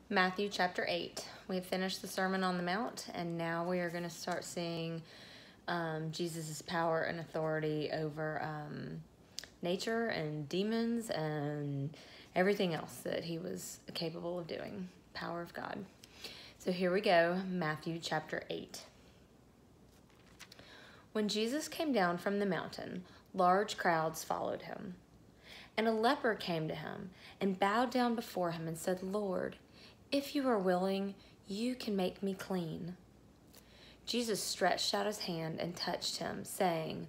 Matthew chapter 8. We've finished the Sermon on the Mount, and now we are going to start seeing Jesus' power and authority over nature and demons and everything else that he was capable of doing. Power of God. So here we go, Matthew chapter 8. When Jesus came down from the mountain, large crowds followed him. And a leper came to him and bowed down before him and said, "Lord, if you are willing, you can make me clean." Jesus stretched out his hand and touched him, saying,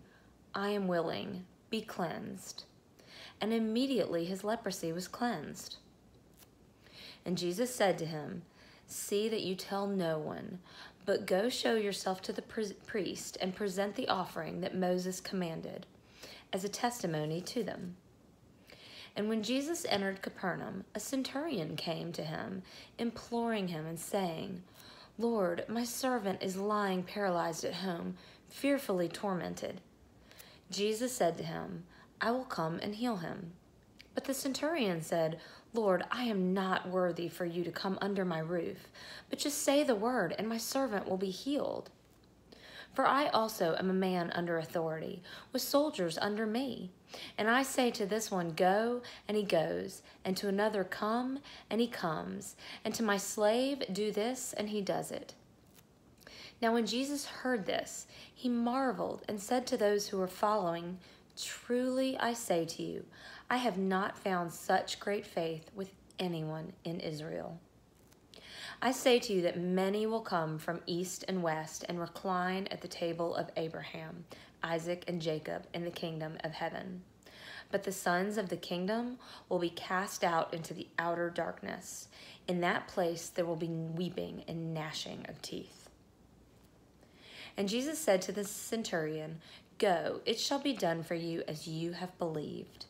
"I am willing, be cleansed." And immediately his leprosy was cleansed. And Jesus said to him, "See that you tell no one, but go show yourself to the priest and present the offering that Moses commanded as a testimony to them." And when Jesus entered Capernaum, a centurion came to him, imploring him and saying, "Lord, my servant is lying paralyzed at home, fearfully tormented." Jesus said to him, "I will come and heal him." But the centurion said, "Lord, I am not worthy for you to come under my roof, but just say the word, and my servant will be healed. For I also am a man under authority, with soldiers under me. And I say to this one, 'Go,' and he goes, and to another, 'Come,' and he comes, and to my slave, 'Do this,' and he does it." Now when Jesus heard this, he marveled and said to those who were following, "Truly I say to you, I have not found such great faith with anyone in Israel. I say to you that many will come from east and west and recline at the table of Abraham, Isaac, and Jacob in the kingdom of heaven. But the sons of the kingdom will be cast out into the outer darkness. In that place there will be weeping and gnashing of teeth." And Jesus said to the centurion, "Go, it shall be done for you as you have believed."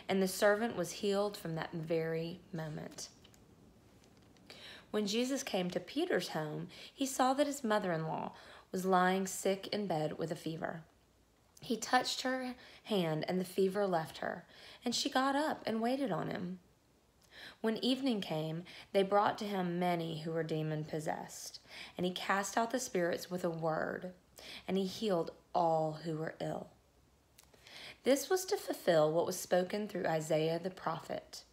And the servant was healed from that very moment. When Jesus came to Peter's home, he saw that his mother-in-law was lying sick in bed with a fever. He touched her hand, and the fever left her, and she got up and waited on him. When evening came, they brought to him many who were demon-possessed, and he cast out the spirits with a word, and he healed all who were ill. This was to fulfill what was spoken through Isaiah the prophet.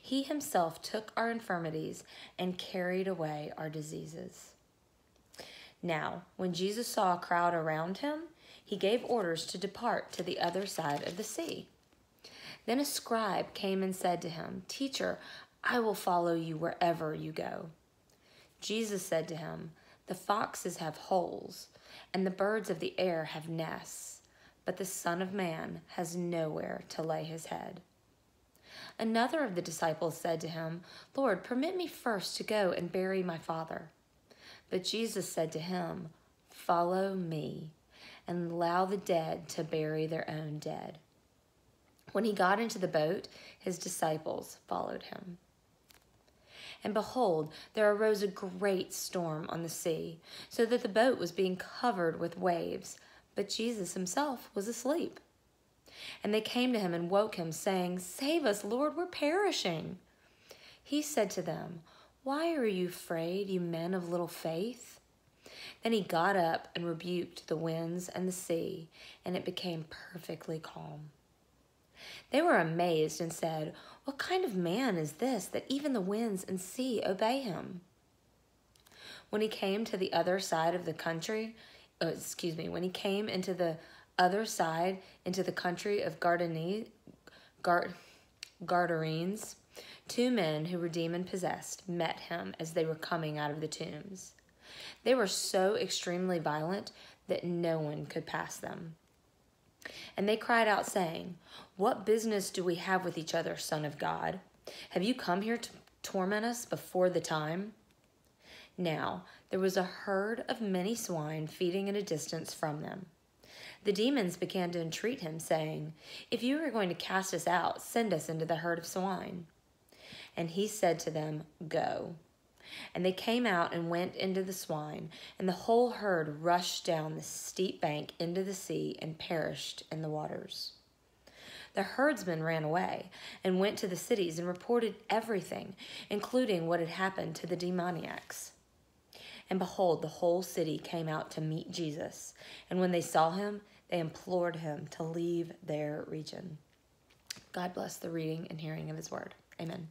He himself took our infirmities and carried away our diseases. Now, when Jesus saw a crowd around him, he gave orders to depart to the other side of the sea. Then a scribe came and said to him, "Teacher, I will follow you wherever you go." Jesus said to him, "The foxes have holes, and the birds of the air have nests, but the Son of Man has nowhere to lay his head." Another of the disciples said to him, "Lord, permit me first to go and bury my father." But Jesus said to him, "Follow me, and allow the dead to bury their own dead." When he got into the boat, his disciples followed him. And behold, there arose a great storm on the sea, so that the boat was being covered with waves, but Jesus himself was asleep. And they came to him and woke him, saying, "Save us, Lord, we're perishing." He said to them, "Why are you afraid, you men of little faith?" Then he got up and rebuked the winds and the sea, and it became perfectly calm. They were amazed and said, "What kind of man is this, that even the winds and sea obey him?" When he came to the other side of the country, when he came into the other side, into the country of Gadarenes, two men who were demon-possessed met him as they were coming out of the tombs. They were so extremely violent that no one could pass them. And they cried out, saying, "What business do we have with each other, Son of God? Have you come here to torment us before the time?" Now there was a herd of many swine feeding at a distance from them. The demons began to entreat him, saying, "If you are going to cast us out, send us into the herd of swine." And he said to them, "Go." And they came out and went into the swine, and the whole herd rushed down the steep bank into the sea and perished in the waters. The herdsmen ran away and went to the cities and reported everything, including what had happened to the demoniacs. And behold, the whole city came out to meet Jesus. And when they saw him, they implored him to leave their region. God bless the reading and hearing of his word. Amen.